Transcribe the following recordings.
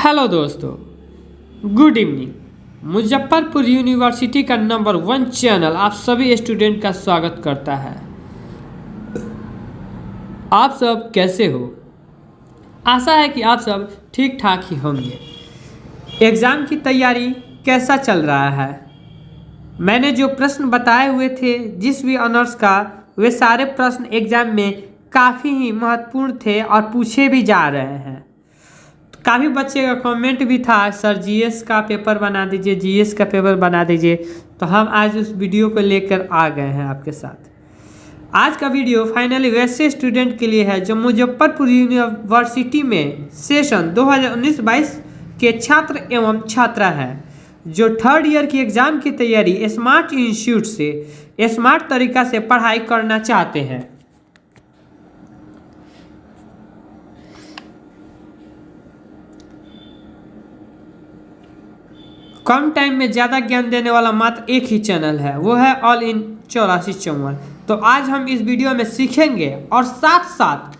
Hello दोस्तों, good evening. Muzaffarpur university का number 1 channel आप सभी स्टूडेंट का स्वागत करता है। आप सब कैसे हो? आशा है कि आप सब ठीक ठाक ही होंगे। एग्ज़ाम की तैयारी कैसा चल रहा है? मैंने जो प्रश्न बताए हुए थे जिस भी ऑनर्स का, वे सारे प्रश्न एग्ज़ाम में काफ़ी ही महत्वपूर्ण थे और पूछे भी जा रहे हैं। काफ़ी बच्चे का कमेंट भी था, सर जीएस का पेपर बना दीजिए, जीएस का पेपर बना दीजिए। तो हम आज उस वीडियो को लेकर आ गए हैं आपके साथ। आज का वीडियो फाइनली वैसे स्टूडेंट के लिए है जो मुजफ्फरपुर यूनिवर्सिटी में सेशन 2019-22 के छात्र एवं छात्रा है, जो थर्ड ईयर की एग्ज़ाम की तैयारी स्मार्ट इंस्टीट्यूट से स्मार्ट तरीका से पढ़ाई करना चाहते हैं। कम टाइम में ज़्यादा ज्ञान देने वाला मात्र एक ही चैनल है, वो है ऑल इन 8454। तो आज हम इस वीडियो में सीखेंगे और साथ साथ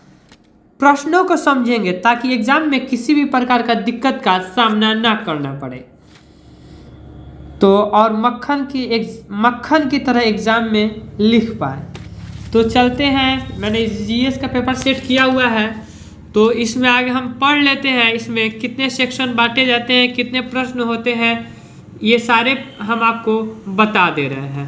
प्रश्नों को समझेंगे ताकि एग्जाम में किसी भी प्रकार का दिक्कत का सामना ना करना पड़े। तो और मक्खन की तरह एग्जाम में लिख पाए। तो चलते हैं, मैंने जीएस का पेपर सेट किया हुआ है, तो इसमें आगे हम पढ़ लेते हैं। इसमें कितने सेक्शन बांटे जाते हैं, कितने प्रश्न होते हैं, ये सारे हम आपको बता दे रहे हैं।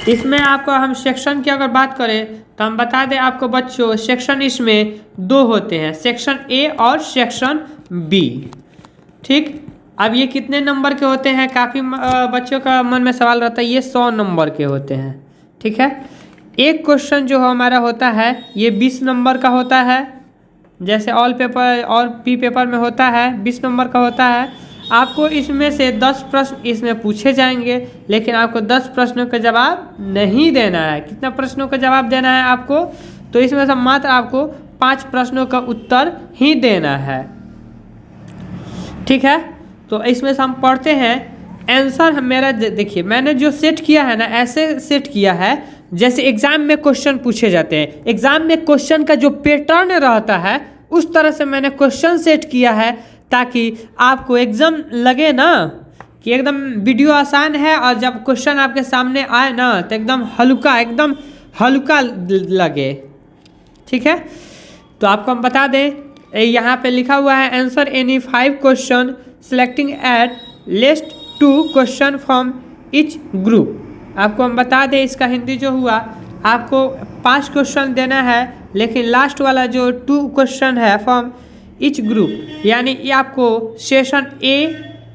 इसमें आपको हम सेक्शन की अगर बात करें तो हम बता दें आपको बच्चों, सेक्शन इसमें 2 होते हैं, सेक्शन ए और सेक्शन बी। ठीक, अब ये कितने नंबर के होते हैं? काफ़ी बच्चों का मन में सवाल रहता है। ये 100 नंबर के होते हैं। ठीक है, एक क्वेश्चन जो हमारा होता है ये 20 नंबर का होता है, जैसे ऑल पेपर और पी पेपर में होता है 20 नंबर का होता है। आपको इसमें से 10 प्रश्न इसमें पूछे जाएंगे, लेकिन आपको 10 प्रश्नों का जवाब नहीं देना है। कितना प्रश्नों का जवाब देना है आपको? तो इसमें से मात्र आपको 5 प्रश्नों का उत्तर ही देना है। ठीक है, तो इसमें से हम पढ़ते हैं। आंसर मेरा देखिए, मैंने जो सेट किया है ना, ऐसे सेट किया है जैसे एग्जाम में क्वेश्चन पूछे जाते हैं। एग्जाम में क्वेश्चन का जो पैटर्न रहता है उस तरह से मैंने क्वेश्चन सेट किया है, ताकि आपको एग्जाम लगे ना कि एकदम वीडियो आसान है, और जब क्वेश्चन आपके सामने आए ना तो एकदम हल्का लगे। ठीक है, तो आपको हम बता दें, यहाँ पे लिखा हुआ है answer any 5 question selecting at least 2 question from each group. आपको हम बता दें, इसका हिंदी जो हुआ, आपको 5 क्वेश्चन देना है, लेकिन लास्ट वाला जो 2 क्वेश्चन है फ्रॉम ईच ग्रुप, यानी ये आपको सेक्शन ए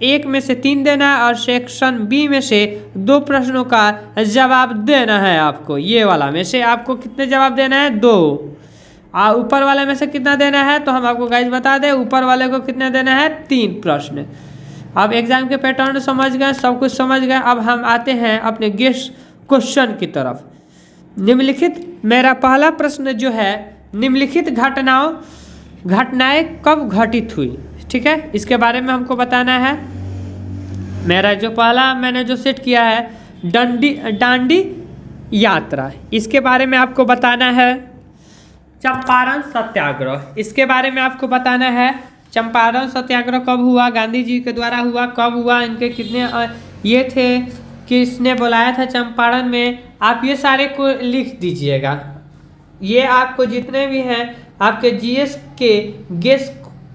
1 में से 3 देना है और सेक्शन बी में से 2 प्रश्नों का जवाब देना है। आपको ये वाला में से आपको कितने जवाब देना है? 2। और ऊपर वाले में से कितना देना है? तो हम आपको गाइस बता दें, ऊपर वाले को कितना देना है? 3 प्रश्न। अब एग्जाम के पैटर्न समझ गए, सब कुछ समझ गए। अब हम आते हैं अपने गेस क्वेश्चन की तरफ। निम्नलिखित मेरा पहला प्रश्न जो है, निम्नलिखित घटनाएं कब घटित हुई? ठीक है, इसके बारे में हमको बताना है। मेरा जो पहला मैंने जो सेट किया है दांडी यात्रा, इसके बारे में आपको बताना है। चंपारण सत्याग्रह, इसके बारे में आपको बताना है। चंपारण सत्याग्रह कब हुआ, गांधी जी के द्वारा हुआ, कब हुआ, इनके कितने ये थे, किसने बुलाया था चंपारण में, आप ये सारे को लिख दीजिएगा। ये आपको जितने भी हैं आपके जीएस के गेस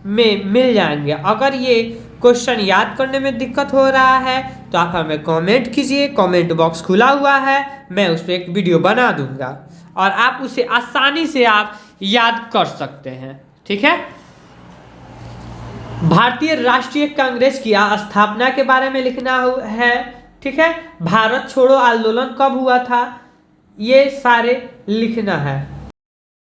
में मिल जाएंगे। अगर ये क्वेश्चन याद करने में दिक्कत हो रहा है तो आप हमें कमेंट कीजिए, कमेंट बॉक्स खुला हुआ है, मैं उस पर एक वीडियो बना दूंगा और आप उसे आसानी से आप याद कर सकते हैं। ठीक है, भारतीय राष्ट्रीय कांग्रेस की स्थापना के बारे में लिखना है। ठीक है, भारत छोड़ो आंदोलन कब हुआ था, ये सारे लिखना है।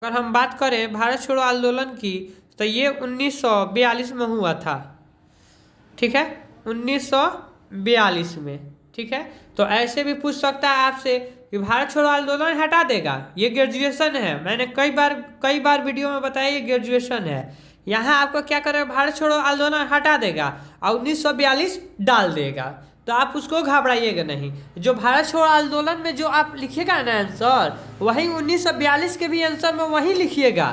अगर हम बात करें भारत छोड़ो आंदोलन की, तो ये 1942 में हुआ था। ठीक है, 1942 में। ठीक है, तो ऐसे भी पूछ सकता है आपसे कि भारत छोड़ो आंदोलन हटा देगा, ये ग्रेजुएशन है। मैंने कई बार वीडियो में बताया ये ग्रेजुएशन है। यहाँ आपको क्या करेगा, भारत छोड़ो आंदोलन हटा देगा और 1942 डाल देगा, तो आप उसको घबराइएगा नहीं। जो भारत छोड़ो आंदोलन में जो आप लिखिएगा ना आंसर, वही 1942 के भी आंसर में वही लिखिएगा।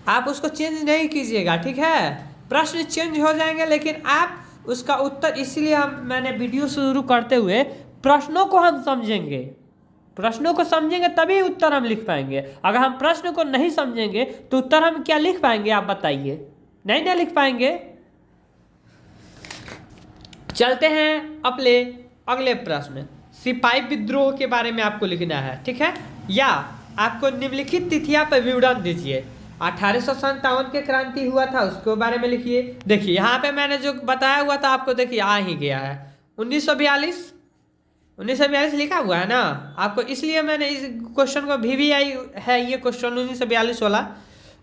आप उसको चेंज नहीं कीजिएगा, ठीक है। प्रश्न चेंज हो जाएंगे लेकिन आप उसका उत्तर, इसीलिए मैंने वीडियो शुरू करते हुए प्रश्नों को हम समझेंगे, प्रश्नों को समझेंगे तभी उत्तर हम लिख पाएंगे। अगर हम प्रश्न को नहीं समझेंगे तो उत्तर हम क्या लिख पाएंगे, आप बताइए, नहीं ना लिख पाएंगे। चलते हैं अपने अगले प्रश्न। सिपाही विद्रोह के बारे में आपको लिखना है, ठीक है। या आपको निम्नलिखित तिथियां पर विवरण दीजिए। 1857 के क्रांति हुआ था, उसके बारे में लिखिए। देखिए यहाँ पे मैंने जो बताया हुआ था आपको, देखिए आ ही गया है 1942 लिखा हुआ है ना आपको, इसलिए मैंने इस क्वेश्चन को VVI है ये क्वेश्चन 1942 वाला,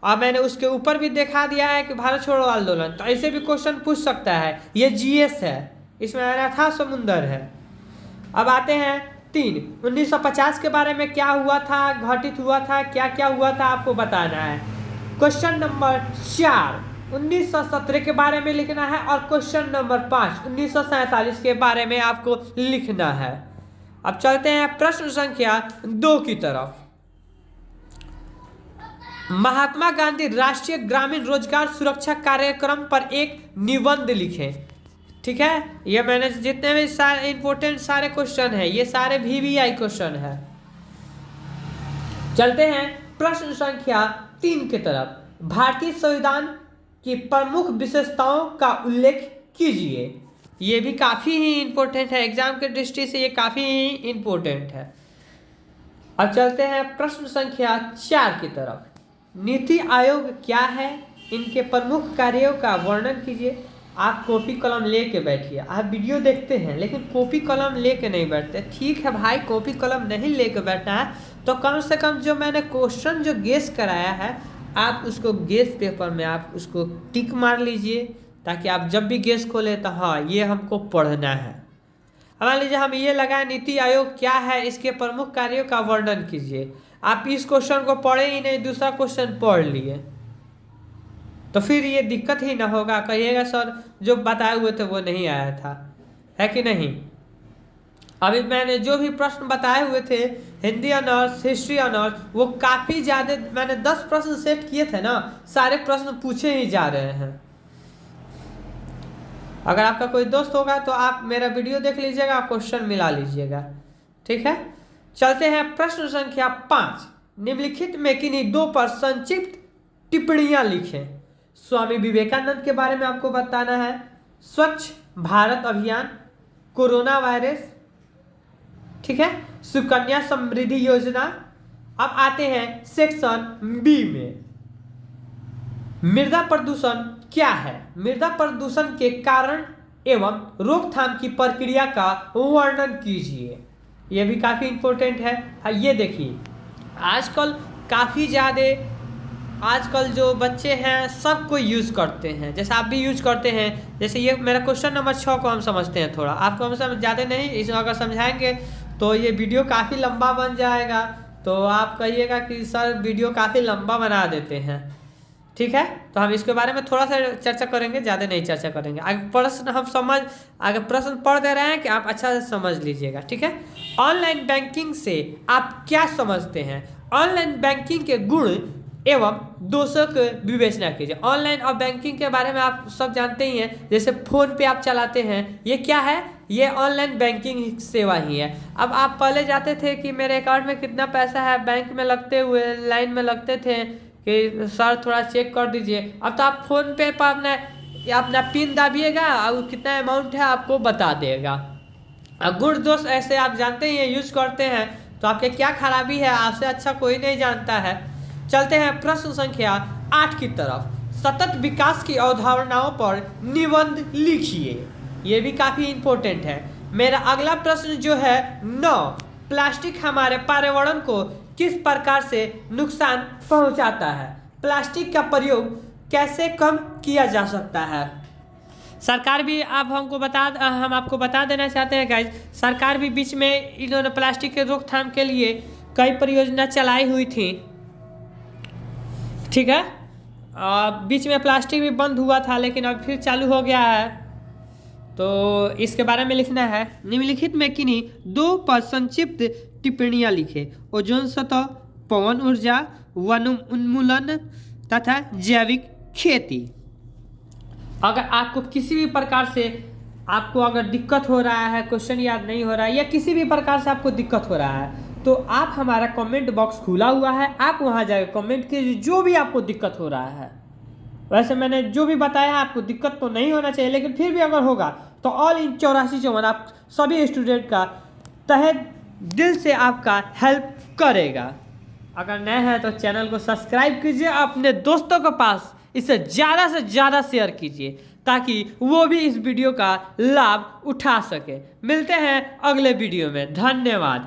और मैंने उसके ऊपर भी दिखा दिया है कि भारत छोड़ो आंदोलन। तो ऐसे भी क्वेश्चन पूछ सकता है, ये GS है, इसमें अनाथा समुंदर है। अब आते हैं 3, 1950 के बारे में क्या हुआ था, घटित हुआ था, क्या क्या हुआ था आपको बताना है। क्वेश्चन नंबर 4 1917 के बारे में लिखना है, और क्वेश्चन नंबर 5 1947 के बारे में आपको लिखना है। अब चलते हैं प्रश्न संख्या 2 की तरफ। महात्मा गांधी राष्ट्रीय ग्रामीण रोजगार सुरक्षा कार्यक्रम पर एक निबंध लिखें, ठीक है। ये मैंने जितने भी सारे इंपोर्टेंट सारे क्वेश्चन है, ये सारे VVI क्वेश्चन है। चलते हैं प्रश्न संख्या 3 की तरफ। भारतीय संविधान की प्रमुख विशेषताओं का उल्लेख कीजिए। ये भी काफी ही इंपॉर्टेंट है, एग्जाम के दृष्टि से ये काफी ही इंपॉर्टेंट है। अब चलते हैं प्रश्न संख्या 4 की तरफ। नीति आयोग क्या है, इनके प्रमुख कार्यों का वर्णन कीजिए। आप कॉपी कलम लेके बैठिए, आप वीडियो देखते हैं लेकिन कॉपी कलम लेके नहीं बैठते, ठीक है भाई, कॉपी कलम नहीं लेके बैठना है तो कम से कम जो मैंने क्वेश्चन जो गेस कराया है आप उसको गेस पेपर में आप उसको टिक मार लीजिए, ताकि आप जब भी गेस खोले तो हाँ ये हमको पढ़ना है। मान लीजिए हम ये लगाए नीति आयोग क्या है, इसके प्रमुख कार्यों का वर्णन कीजिए। आप इस क्वेश्चन को पढ़े ही नहीं, दूसरा क्वेश्चन पढ़ लिए तो फिर ये दिक्कत ही ना होगा, कहिएगा सर जो बताए हुए थे वो नहीं आया था, है कि नहीं। अभी मैंने जो भी प्रश्न बताए हुए थे हिंदी ऑनर्स, हिस्ट्री ऑनर्स, वो काफ़ी ज़्यादा, मैंने 10 प्रश्न सेट किए थे ना, सारे प्रश्न पूछे ही जा रहे हैं। अगर आपका कोई दोस्त होगा तो आप मेरा वीडियो देख लीजिएगा, क्वेश्चन मिला लीजिएगा, ठीक है। चलते हैं प्रश्न संख्या 5। निम्नलिखित में किन्हीं 2 पर संक्षिप्त टिप्पणियां लिखें। स्वामी विवेकानंद के बारे में आपको बताना है, स्वच्छ भारत अभियान, कोरोना वायरस, ठीक है, सुकन्या समृद्धि योजना। अब आते हैं सेक्शन B में। मृदा प्रदूषण क्या है, मृदा प्रदूषण के कारण एवं रोकथाम की प्रक्रिया का वर्णन कीजिए। यह भी काफी इंपॉर्टेंट है। ये देखिए आजकल काफी ज्यादा, आजकल जो बच्चे हैं सब कोई यूज करते हैं, जैसे आप भी यूज करते हैं। जैसे ये मेरा क्वेश्चन नंबर 6 को हम समझते हैं, थोड़ा आपको हम समझ ज़्यादा नहीं, इसमें अगर समझाएंगे तो ये वीडियो काफ़ी लंबा बन जाएगा, तो आप कहिएगा कि सर वीडियो काफ़ी लंबा बना देते हैं, ठीक है। तो हम इसके बारे में थोड़ा सा चर्चा करेंगे, ज़्यादा नहीं चर्चा करेंगे। आगे प्रश्न हम समझ, आगे प्रश्न पढ़ दे रहे हैं कि आप अच्छा से समझ लीजिएगा, ठीक है। ऑनलाइन बैंकिंग से आप क्या समझते हैं, ऑनलाइन बैंकिंग के गुण एवं दोषों को विवेचना कीजिए। ऑनलाइन और बैंकिंग के बारे में आप सब जानते ही हैं, जैसे फ़ोन पे आप चलाते हैं, ये क्या है, ये ऑनलाइन बैंकिंग सेवा ही है। अब आप पहले जाते थे कि मेरे अकाउंट में कितना पैसा है, बैंक में लगते हुए लाइन में लगते थे कि सर थोड़ा चेक कर दीजिए। अब तो आप फ़ोन पे पर अपना पिन दाबिएगा और कितना अमाउंट है आपको बता देगा। अब गुण दोष ऐसे आप जानते ही हैं, यूज करते हैं, तो आपके क्या खराबी है आपसे अच्छा कोई नहीं जानता है। चलते हैं प्रश्न संख्या 8 की तरफ। सतत विकास की अवधारणाओं पर निबंध लिखिए। ये भी काफ़ी इंपॉर्टेंट है। मेरा अगला प्रश्न जो है 9, प्लास्टिक हमारे पर्यावरण को किस प्रकार से नुकसान पहुंचाता है, प्लास्टिक का प्रयोग कैसे कम किया जा सकता है। सरकार भी हम आपको बता देना चाहते हैं गाइज, सरकार भी बीच में इन्होंने प्लास्टिक के रोकथाम के लिए कई परियोजना चलाई हुई थी, ठीक है। बीच में प्लास्टिक भी बंद हुआ था लेकिन अब फिर चालू हो गया है, तो इसके बारे में लिखना है। निम्नलिखित में किन्हीं 2 पर संक्षिप्त टिप्पणियां लिखे। ओजोन सतह, पवन ऊर्जा, वन उन्मूलन, तथा जैविक खेती। अगर आपको किसी भी प्रकार से आपको अगर दिक्कत हो रहा है, क्वेश्चन याद नहीं हो रहा है या किसी भी प्रकार से आपको दिक्कत हो रहा है तो आप हमारा कमेंट बॉक्स खुला हुआ है, आप वहां जाकर कमेंट कीजिए जो भी आपको दिक्कत हो रहा है। वैसे मैंने जो भी बताया आपको दिक्कत तो नहीं होना चाहिए, लेकिन फिर भी अगर होगा तो ऑल इन 84 आप सभी स्टूडेंट का तहे दिल से आपका हेल्प करेगा। अगर नए हैं तो चैनल को सब्सक्राइब कीजिए, अपने दोस्तों के पास इसे ज़्यादा से ज़्यादा शेयर कीजिए ताकि वो भी इस वीडियो का लाभ उठा सके। मिलते हैं अगले वीडियो में, धन्यवाद।